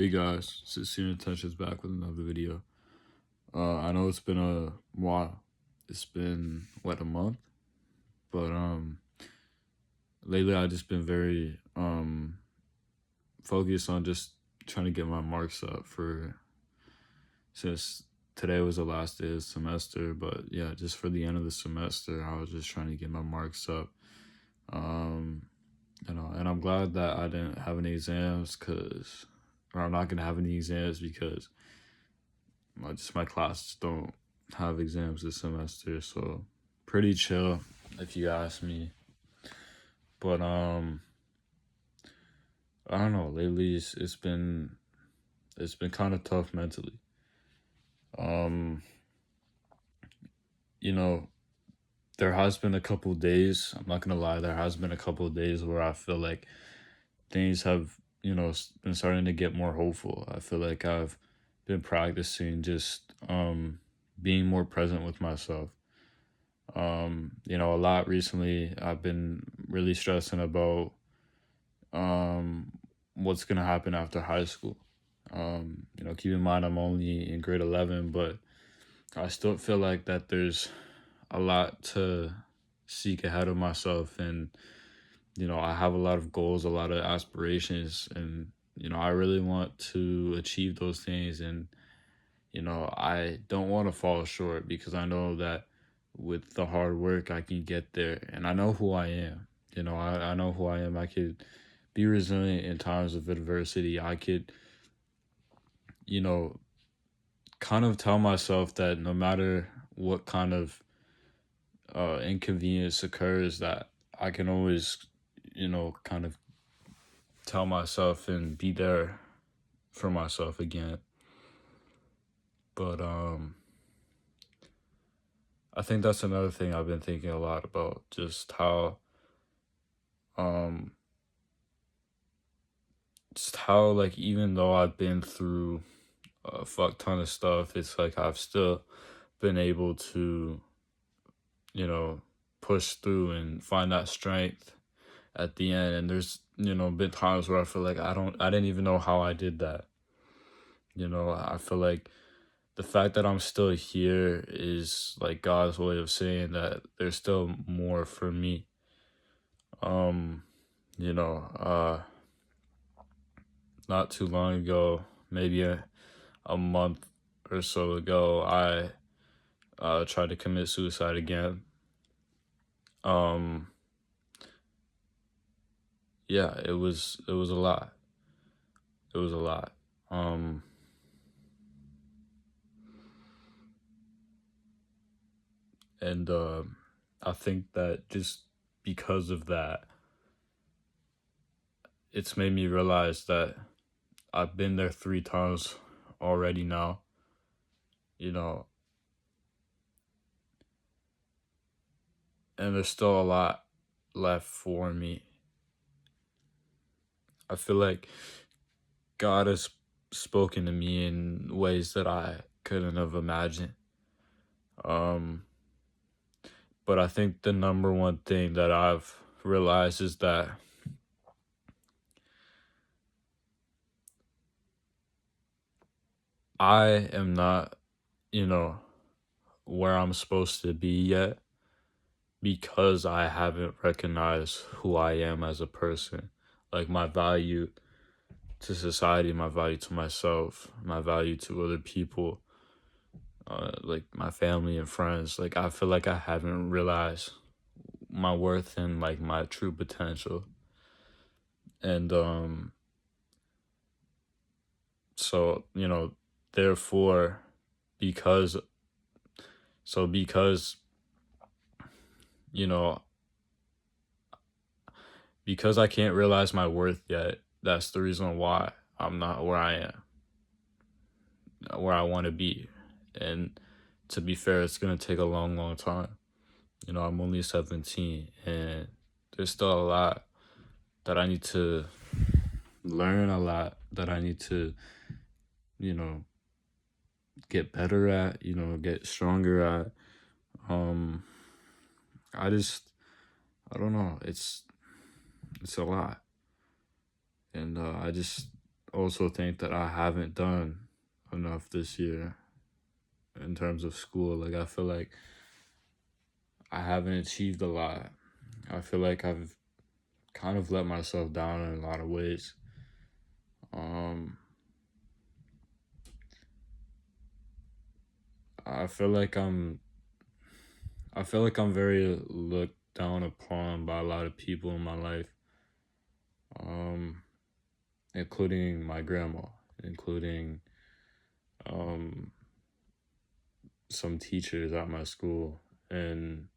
Hey guys, Sincere Intentions back with another video. I know it's been a while. It's been what, a month? But lately I just been very focused on just trying to get my marks up for since today was the last day of the semester, but yeah, just for the end of the semester, I was just trying to get my marks up. Um, and I'm glad that I didn't have any exams or I'm not gonna have any exams because my classes don't have exams this semester, so pretty chill if you ask me. But I don't know. Lately, it's been kind of tough mentally. Um, you know, there has been a couple days. I'm not gonna lie. There has been a couple of days where I feel like things have been starting to get more hopeful. I feel like I've been practicing just being more present with myself. A lot recently I've been really stressing about um what's gonna happen after high school. Keep in mind I'm only in grade 11, but I still feel like that there's a lot to seek ahead of myself, and I have a lot of goals, a lot of aspirations, and I really want to achieve those things. And I don't want to fall short because I know that with the hard work, I can get there. And I know who I am. I know who I am. I could be resilient in times of adversity. I could, you know, kind of tell myself that no matter what kind of inconvenience occurs, that I can always, kind of tell myself and be there for myself again. But I think that's another thing I've been thinking a lot about, just um how like even though I've been through a fuck ton of stuff, it's like I've still been able to, you know, push through and find that strength at the end. And there's, been times where I feel like I didn't even know how I did that. I feel like the fact that I'm still here is like God's way of saying that there's still more for me. Um, you know, uh Not too long ago, maybe a month or so ago, I tried to commit suicide again. Um, yeah, it was a lot. It was a lot. Um, and I think that just because of that, it's made me realize that I've been there 3 times already now. You know, and there's still a lot left for me. I feel like God has spoken to me in ways that I couldn't have imagined. Um, but I think the number one thing that I've realized is that I am not, you know, where I'm supposed to be yet because I haven't recognized who I am as a person. Like my value to society, my value to myself, my value to other people, like my family and friends. Like I feel like I haven't realized my worth and like my true potential. And so, therefore, because because you know because I can't realize my worth yet, that's the reason why I'm not where I am, where I want to be. And to be fair, it's going to take a long, long time. I'm only 17, and there's still a lot that I need to learn, a lot that I need to, you know, get better at, get stronger at. Um, I just, I don't know. It's a lot. And also think that I haven't done enough this year in terms of school. Like, I feel like I haven't achieved a lot. I feel like I've kind of let myself down in a lot of ways. Um, I feel like I'm very looked down upon by a lot of people in my life, um, including my grandma, including um, some teachers at my school. And,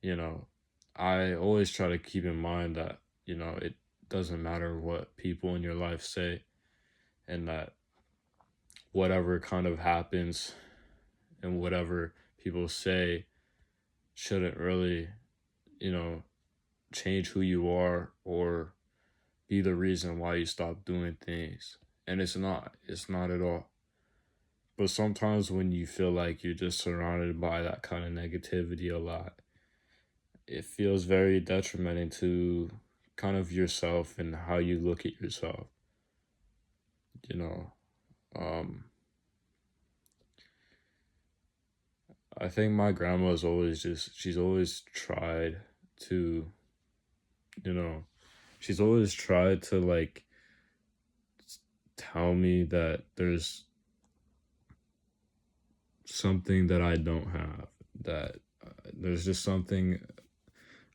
you know, I always try to keep in mind that, it doesn't matter what people in your life say, and that whatever kind of happens and whatever people say shouldn't really, you know, change who you are or be the reason why you stop doing things. And it's not at all. But sometimes when you feel like you're just surrounded by that kind of negativity a lot, it feels very detrimenting to kind of yourself and how you look at yourself, you know. Um, I think my grandma's always she's always tried to, you know, she's always tried to like tell me that there's something that I don't have, that there's just something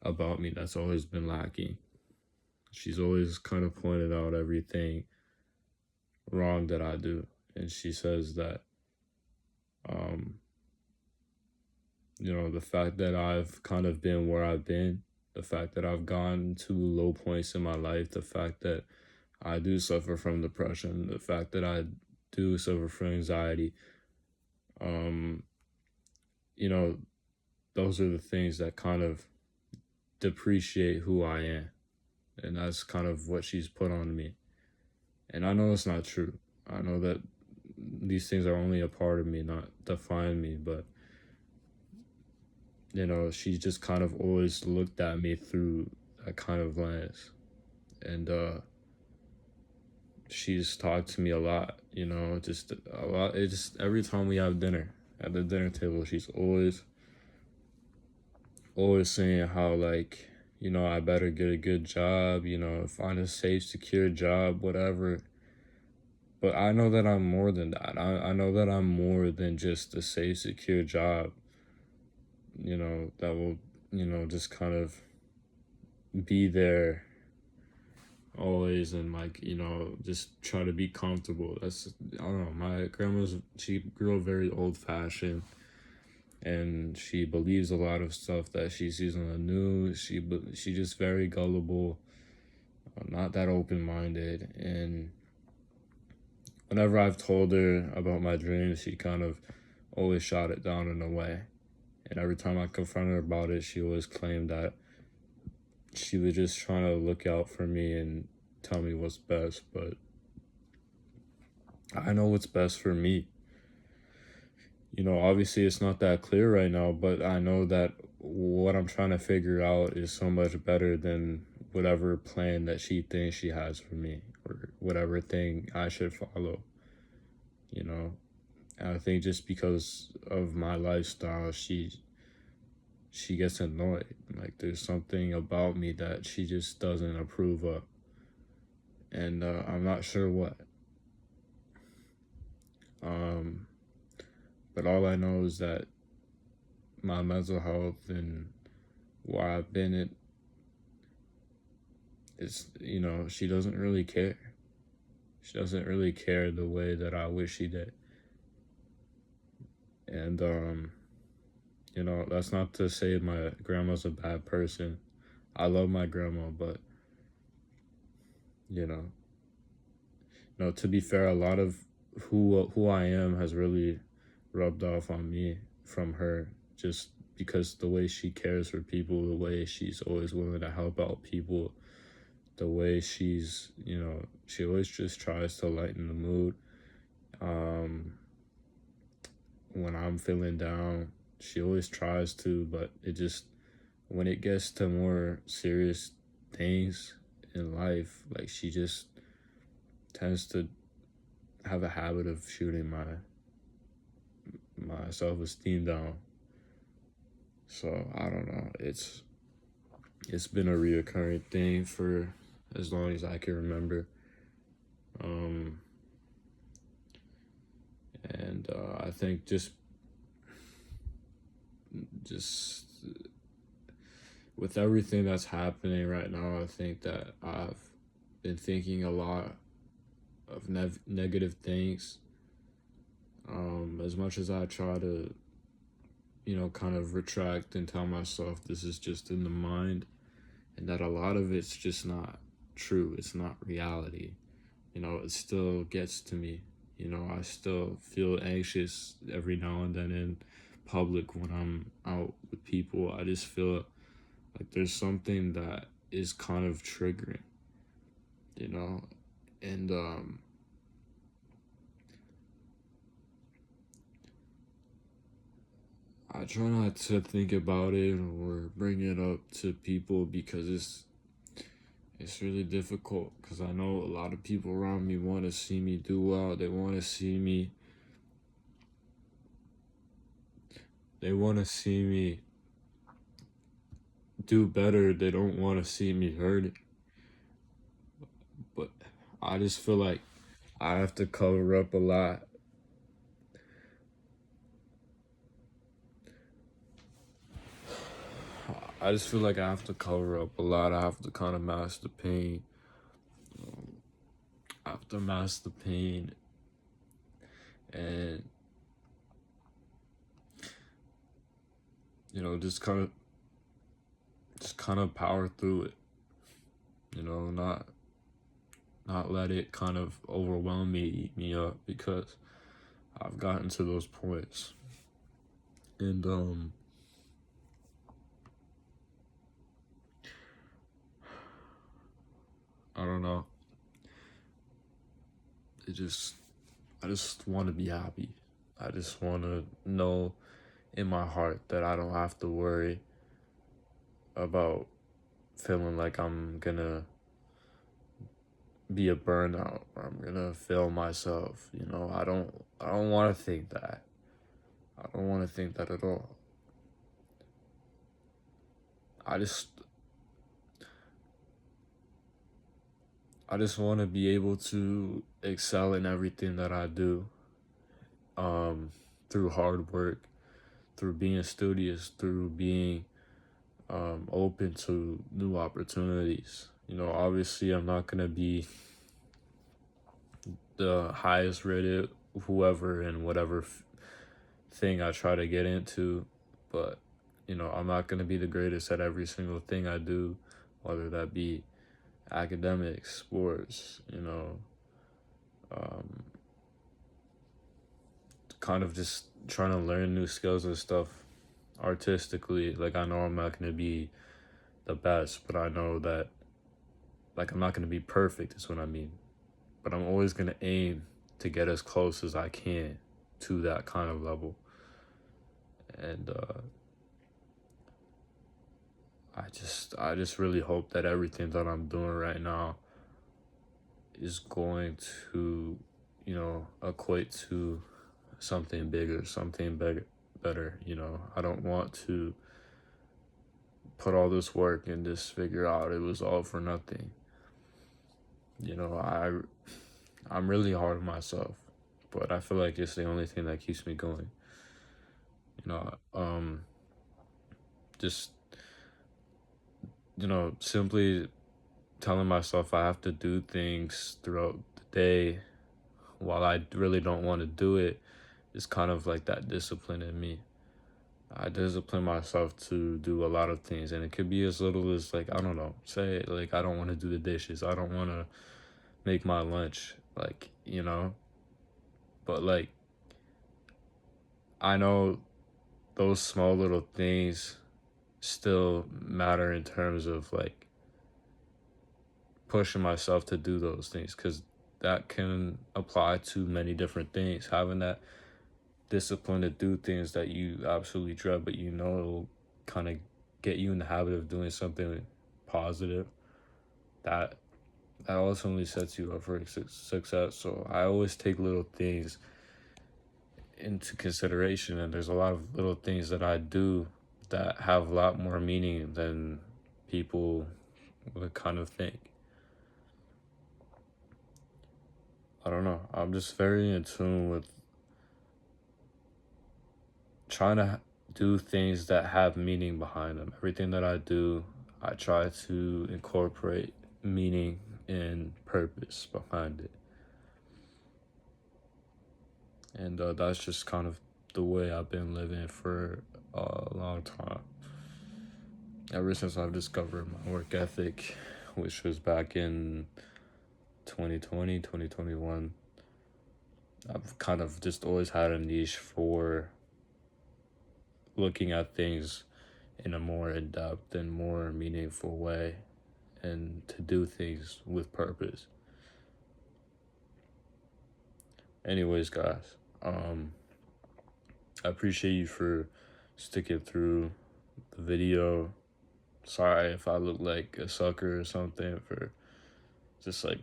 about me that's always been lacking. She's always kind of pointed out everything wrong that I do. And she says that, um, the fact that I've kind of been where I've been, the fact that I've gone to low points in my life, the fact that I do suffer from depression, the fact that I do suffer from anxiety, um, you know, those are the things that kind of depreciate who I am. And that's kind of what she's put on me. And I know it's not true. I know that these things are only a part of me, not define me, but she just kind of always looked at me through that kind of lens. And she's talked to me a lot, just a lot. It's just every time we have dinner at the dinner table, she's always saying how, like, I better get a good job, find a safe, secure job, whatever. But I know that I'm more than that. I know that I'm more than just a safe, secure job, that will, just kind of be there always, and, like, just try to be comfortable. I don't know. My she grew up very old fashioned, and she believes a lot of stuff that she sees on the news. She just very gullible, not that open minded. And whenever I've told her about my dreams, she kind of always shot it down in a way. And every time I confronted her about it, she always claimed that she was just trying to look out for me and tell me what's best. But I know what's best for me. Obviously it's not that clear right now, but I know that what I'm trying to figure out is so much better than whatever plan that she thinks she has for me, or whatever thing I should follow, And I think just because of my lifestyle, she gets annoyed. Like, there's something about me that she just doesn't approve of. And I'm not sure what. Um, but all I know is that my mental health and where I've been at is, she doesn't really care. She doesn't really care the way that I wish she did. And, that's not to say my grandma's a bad person. I love my grandma, but, you know, to be fair, a lot of who I am has really rubbed off on me from her, just because the way she cares for people, the way she's always willing to help out people, the way she always just tries to lighten the mood. When I'm feeling down, she always tries to, but when it gets to more serious things in life, like, she just tends to have a habit of shooting my self-esteem down. So I don't know. It's been a reoccurring thing for as long as I can remember. Um, and I think just with everything that's happening right now, I think that I've been thinking a lot of negative things. As much as I try to, kind of retract and tell myself this is just in the mind, and that a lot of it's just not true, it's not reality. It still gets to me. I still feel anxious every now and then in public when I'm out with people. I just feel like there's something that is kind of triggering, you know? And I try not to think about it or bring it up to people because it's really difficult because I know a lot of people around me want to see me do well. They want to see me do better. They don't want to see me hurt. But I just feel like I have to cover up a lot. I just feel like I have to cover up a lot. I have to kind of mask the pain. I have to mask the pain and just kind of power through it. Not let it kind of overwhelm me, eat me up, because I've gotten to those points. And I don't know. It just I just want to be happy. I just want to know in my heart that I don't have to worry about feeling like I'm gonna be a burnout or I'm gonna fail myself. I don't want to think that. I don't want to think that at all. I just I just want to be able to excel in everything that I do, um, through hard work, through being studious, through being open to new opportunities. Obviously, I'm not gonna be the highest rated whoever in whatever thing I try to get into, but I'm not gonna be the greatest at every single thing I do, whether that be academics, sports, um, kind of just trying to learn new skills and stuff artistically. Like, I know I'm not gonna be the best, but I know that, like, I'm not gonna be perfect, is what I mean. But I'm always gonna aim to get as close as I can to that kind of level. And I just really hope that everything that I'm doing right now is going to, equate to something bigger, something better. I don't want to put all this work and just figure out it was all for nothing. I'm really hard on myself, but I feel like it's the only thing that keeps me going. You know, um, just simply telling myself I have to do things throughout the day while I really don't want to do it is kind of like that discipline in me. I discipline myself to do a lot of things, and it could be as little as, like, I don't know, say, like, I don't want to do the dishes, I don't want to make my lunch, like, but, like, I know those small little things still matter in terms of, like, pushing myself to do those things, because that can apply to many different things. Having that discipline to do things that you absolutely dread, but will kind of get you in the habit of doing something positive, that that ultimately sets you up for success. So I always take little things into consideration, and there's a lot of little things that I do that have a lot more meaning than people would kind of think. I don't know. I'm just very in tune with trying to do things that have meaning behind them. Everything that I do, I try to incorporate meaning and purpose behind it. And that's just kind of the way I've been living for a long time. Ever since I've discovered my work ethic, which was back in 2020, 2021, I've kind of just always had a niche for looking at things in a more in-depth and more meaningful way, and to do things with purpose. Anyways, guys, I appreciate you for sticking through the video. Sorry if I look like a sucker or something for just like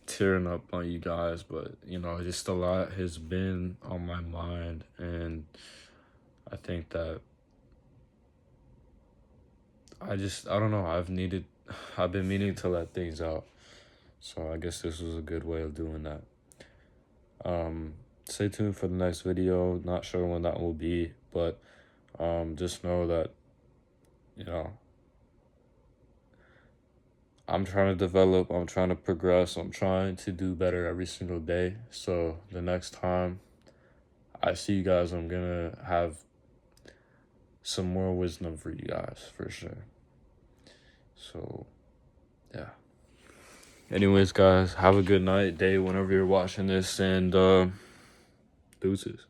tearing up on you guys, but just a lot has been on my mind, and I think that I don't know, I've been meaning to let things out. So I guess this was a good way of doing that. Stay tuned for the next video. Not sure when that will be, but just know that, you know, I'm trying to develop, I'm trying to progress, I'm trying to do better every single day. So the next time I see you guys, I'm gonna have some more wisdom for you guys for sure. So yeah. Anyways, guys, have a good night, day, whenever you're watching this, and deuces.